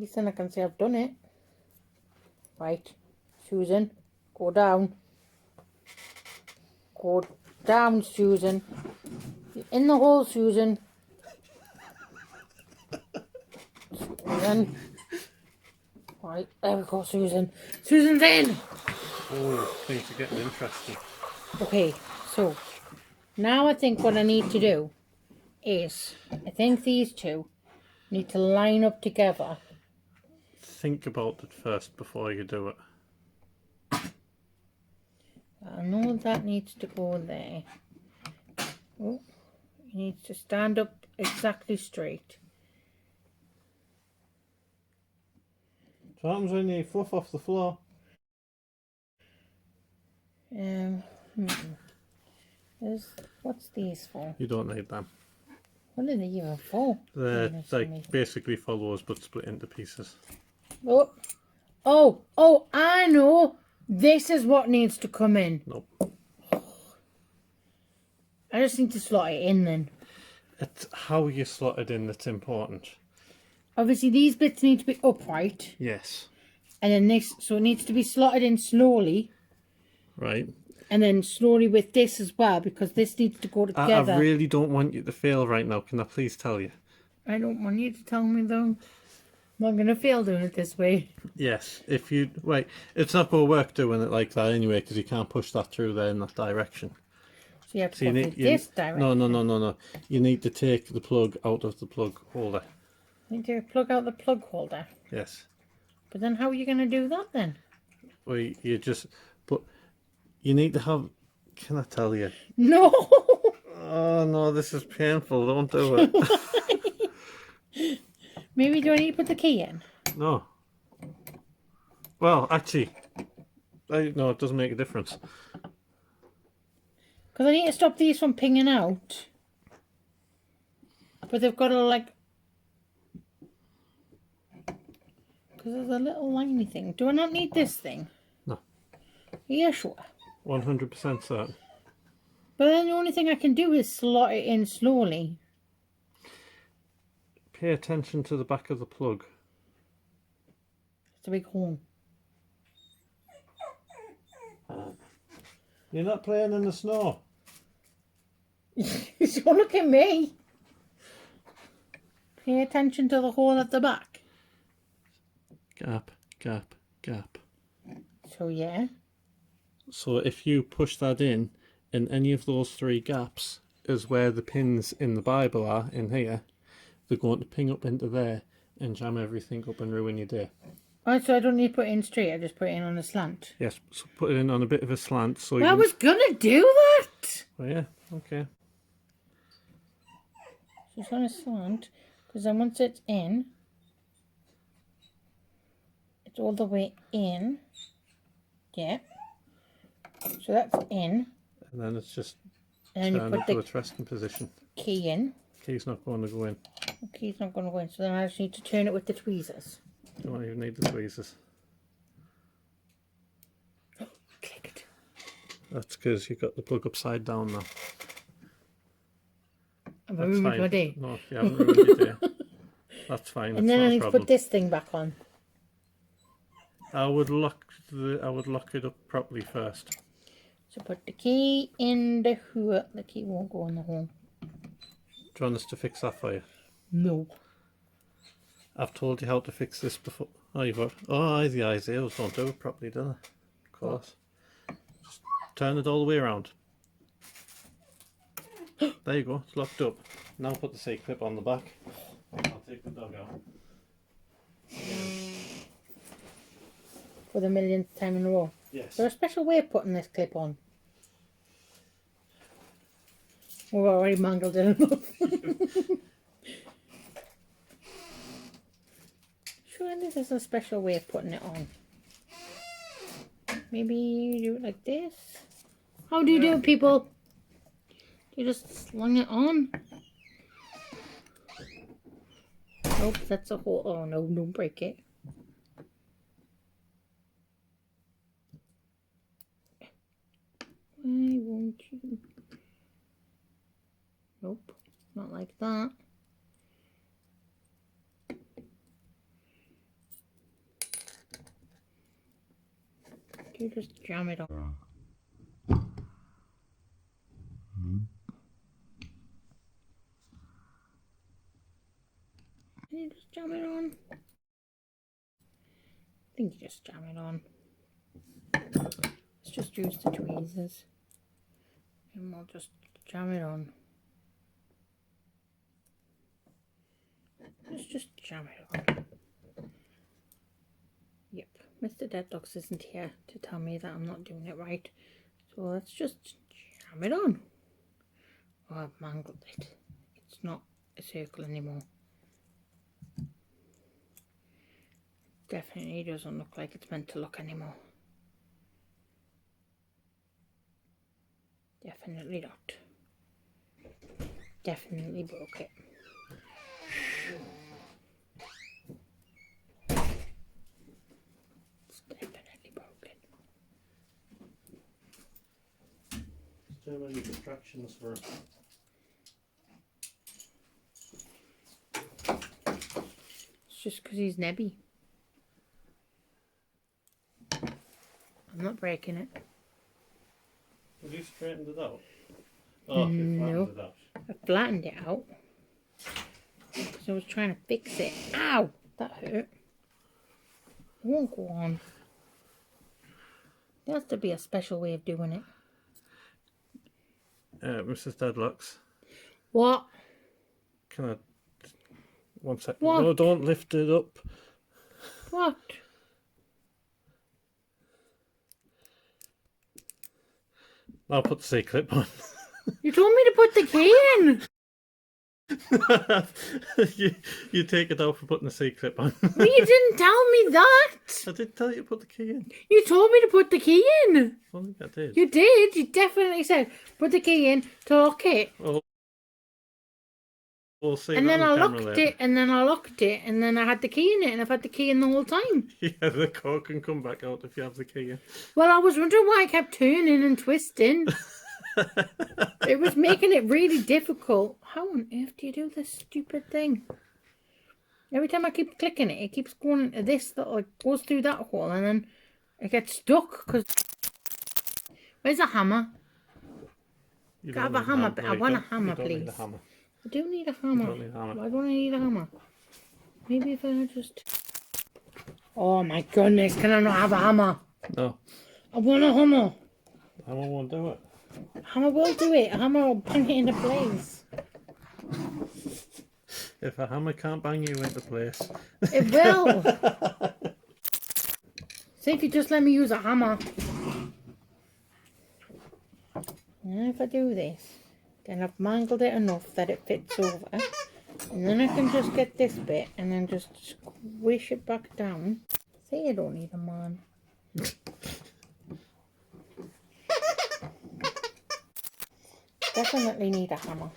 least then I can say I've done it. Right, Susan, go down. Go down, Susan. You're in the hole, Susan. Susan. Right, there we go, Susan. Susan's in! Oh, things are getting interesting. Okay, so now I think what I need to do is, I think these two need to line up together. Think about it first before you do it. I know that needs to go there. Oh, it needs to stand up exactly straight. What happens when you fluff off the floor? What's these for? You don't need them. What are they even for? They're like basically follows but split into pieces. Oh, I know. This is what needs to come in. Nope. I just need to slot it in then. It's how you slot it in that's important. Obviously, these bits need to be upright. Yes. And then this, so it needs to be slotted in slowly. Right. And then slowly with this as well, because this needs to go together. I really don't want you to fail right now. Can I please tell you? I don't want you to tell me though. I'm going to fail doing it this way. Yes. If you... Wait, it's not going to work doing it like that anyway, because you can't push that through there in that direction. So you have to put it this direction. No. You need to take the plug out of the plug holder. You need to plug out the plug holder. Yes. But then how are you going to do that then? Well, you just... But you need to have... Can I tell you? No! Oh, no, this is painful. Don't do it. Maybe do I need to put the key in? No. Well, actually... No, it doesn't make a difference. Because I need to stop these from pinging out. But they've got to like... Because there's a little liney thing. Do I not need this thing? No. Yeah, sure. 100% certain. But then the only thing I can do is slot it in slowly. Pay attention to the back of the plug. It's a big hole. You're not playing in the snow. Don't look at me. Pay attention to the hole at the back. Gap, gap, gap. So yeah. So if you push that in any of those three gaps is where the pins in the Bible are, in here, they're going to ping up into there and jam everything up and ruin your day. Alright, so I don't need to put it in straight, I just put it in on a slant. Yes, so put it in on a bit of a slant. So I was gonna do that! Oh yeah, okay. So it's on a slant, because then once it's in, it's all the way in. Yeah. So that's in. And then it's just and then turn it to its resting position. Key in. Key's not going to go in. The key's not going to go in, so then I just need to turn it with the tweezers. You don't even need the tweezers. Clicked. That's because you've got the plug upside down now. Have I ruined my day? No, you haven't ruined your day. That's fine. And then I need to put this thing back on. I would lock it up properly first. So put the key in the hole. The key won't go in the hole. Do you want us to fix that for you? No. I've told you how to fix this before. Oh, you've got... Oh, the Isaiahs don't do it properly, do they? Of course. Just turn it all the way around. There you go, it's locked up. Now put the C-clip on the back. I'll take the dog out. For the millionth time in a row. Yes. Is there a special way of putting this clip on? We've already mangled it enough. Surely there's a special way of putting it on. Maybe you do it like this. How do you do it, people? You just slung it on. Nope, that's a hole. Oh no, don't break it. Why won't you? Nope, not like that. You just jam it on. You just jam it on. I think you just jam it on. Let's just use the tweezers. And we'll just jam it on. Let's just jam it on. Yep, Mr. Deadlocks isn't here to tell me that I'm not doing it right. So let's just jam it on. Oh, I've mangled it. It's not a circle anymore. Definitely doesn't look like it's meant to look anymore. Definitely not. Definitely broke it. It's definitely broken. Too many distractions for it. It's just because he's nebby. I'm not breaking it. Have you straightened it out? Oh, you flattened it out. I flattened it out because I was trying to fix it. Ow! That hurt. It won't go on. There has to be a special way of doing it. Mrs. Deadlocks, What? can I... 1 second. What? No, don't lift it up. What? I'll put the C-clip on. You told me to put the key in. you take it out for putting the C-clip on. Well, you didn't tell me that. I did tell you to put the key in. You told me to put the key in. I think I did. You did. You definitely said put the key in to lock it. We'll see. And then I locked it, and then I locked it, and then I had the key in it, and I've had the key in the whole time. Yeah, the cord can come back out if you have the key in. Well, I was wondering why I kept turning and twisting. It was making it really difficult. How on earth do you do this stupid thing? Every time I keep clicking it, it keeps going into this that like goes through that hole, and then it gets stuck. Cause where's a hammer? You I have a hammer, but I want a hammer, please. I do need a hammer. Don't need a hammer. Why don't I need a hammer? Maybe if I just... Oh my goodness, can I not have a hammer? No. I want a hammer. The hammer won't do it. A hammer will do it. A hammer will bang it into place. If a hammer can't bang you into place. It will. See if you just let me use a hammer. And if I do this, then I've mangled it enough that it fits over. And then I can just get this bit and then just squish it back down. See, I don't need a man. Definitely need a hammer.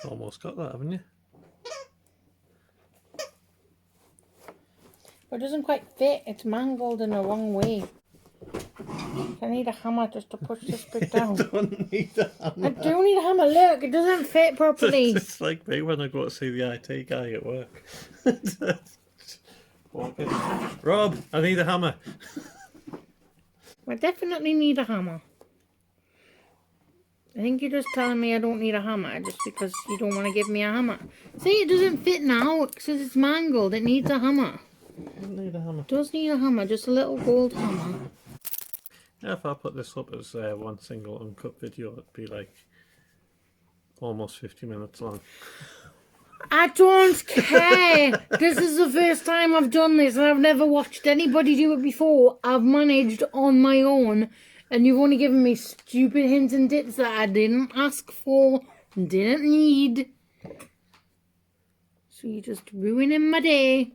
Almost got that, haven't you? But it doesn't quite fit. It's mangled in the wrong way. I need a hammer just to push this bit down. I don't need a hammer. I do need a hammer. Look, it doesn't fit properly. It's like me when I go to see the IT guy at work. Rob, I need a hammer. I definitely need a hammer. I think you're just telling me I don't need a hammer just because you don't want to give me a hammer. See, it doesn't fit now because it's mangled. It needs a hammer. I don't need a hammer. It does need a hammer, just a little gold hammer. Yeah, if I put this up as one single uncut video, it'd be like almost 50 minutes long. I don't care. This is the first time I've done this and I've never watched anybody do it before. I've managed on my own and you've only given me stupid hints and tips that I didn't ask for, didn't need. So you're just ruining my day.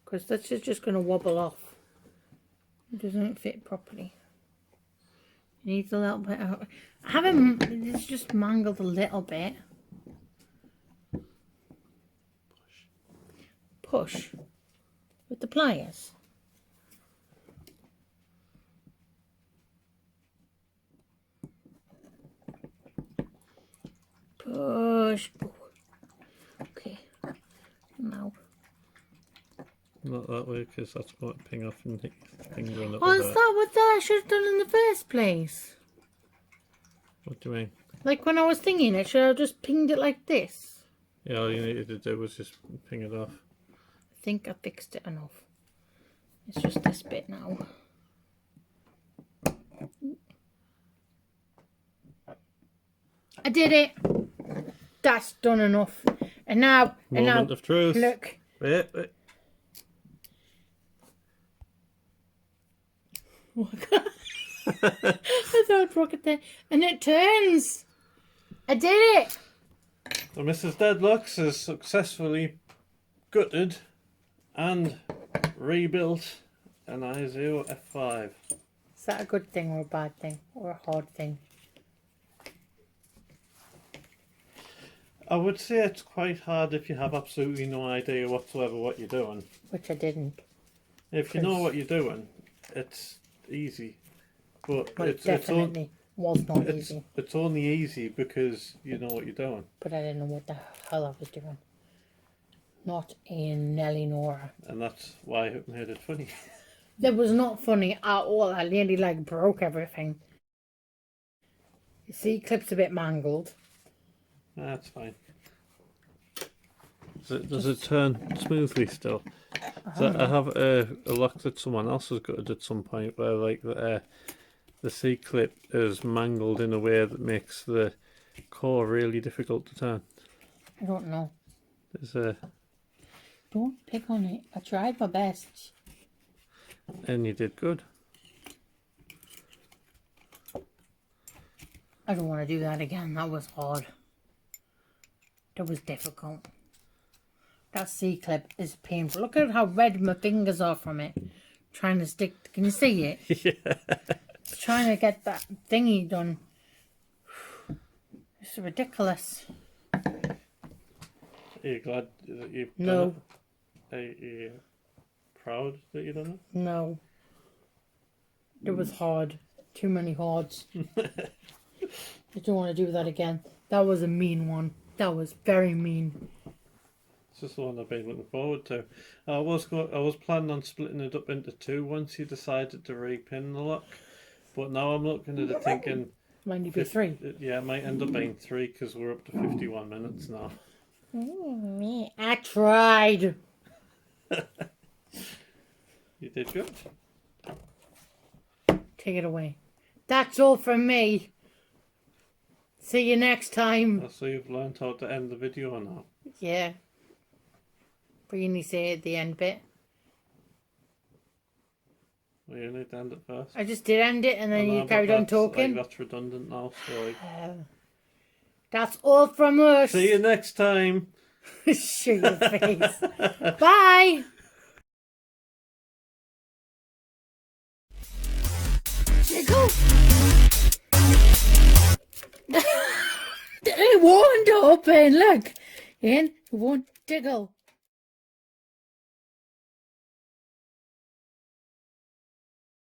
Because that's just going to wobble off. It doesn't fit properly. It needs a little bit of... It's just mangled a little bit. Push. With the pliers. Push. now. Not that way, because that's going to ping off and hit your finger on it. Oh, is that what I should have done in the first place? What do you mean? Like when I was thinking it, should I have just pinged it like this? Yeah, all you needed to do was just ping it off. I think I fixed it enough. It's just this bit now. I did it. That's done enough. And now, Moment of truth. Look. Wait. I thought I broke it there. And it turns. I did it. So Mrs. Deadlocks has successfully gutted and rebuilt an ISO F5. Is that a good thing or a bad thing? Or a hard thing? I would say it's quite hard if you have absolutely no idea whatsoever what you're doing. Which I didn't. If you know what you're doing, it's easy. But It definitely was not easy. It's only easy because you know what you're doing. But I didn't know what the hell I was doing. Not in Nelly Nora. And that's why it made it funny. That was not funny at all. I nearly like broke everything. You see, clip's a bit mangled. That's fine. Does it turn smoothly still? So I have a lock that someone else has got at some point where like the C-clip is mangled in a way that makes the core really difficult to turn. I don't know. There's a... Don't pick on it. I tried my best. And you did good. I don't want to do that again. That was hard. That was difficult. That C-clip is painful. Look at how red my fingers are from it. Trying to stick. Can you see it? Yeah. Trying to get that thingy done. It's ridiculous. Are you glad that you've done No. it? Are you proud that you've done it? No. It was hard. Too many hards. I don't want to do that again. That was a mean one. That was very mean. It's just the one I've been looking forward to. I was planning on splitting it up into two once you decided to repin the lock, but now I'm looking at it thinking... Might need to be 3. Yeah, it might end up being 3 because we're up to 51 minutes now. I tried. You did good. Take it away. That's all from me. See you next time. So you've learned how to end the video now. Yeah. But you need to say at the end bit. Well, you need to end it first. I just did end it and then you carried on talking. That's redundant now, so that's all from us. see you next time. Show your face. Bye. Jiggle. It won't open. Look. And it won't jiggle.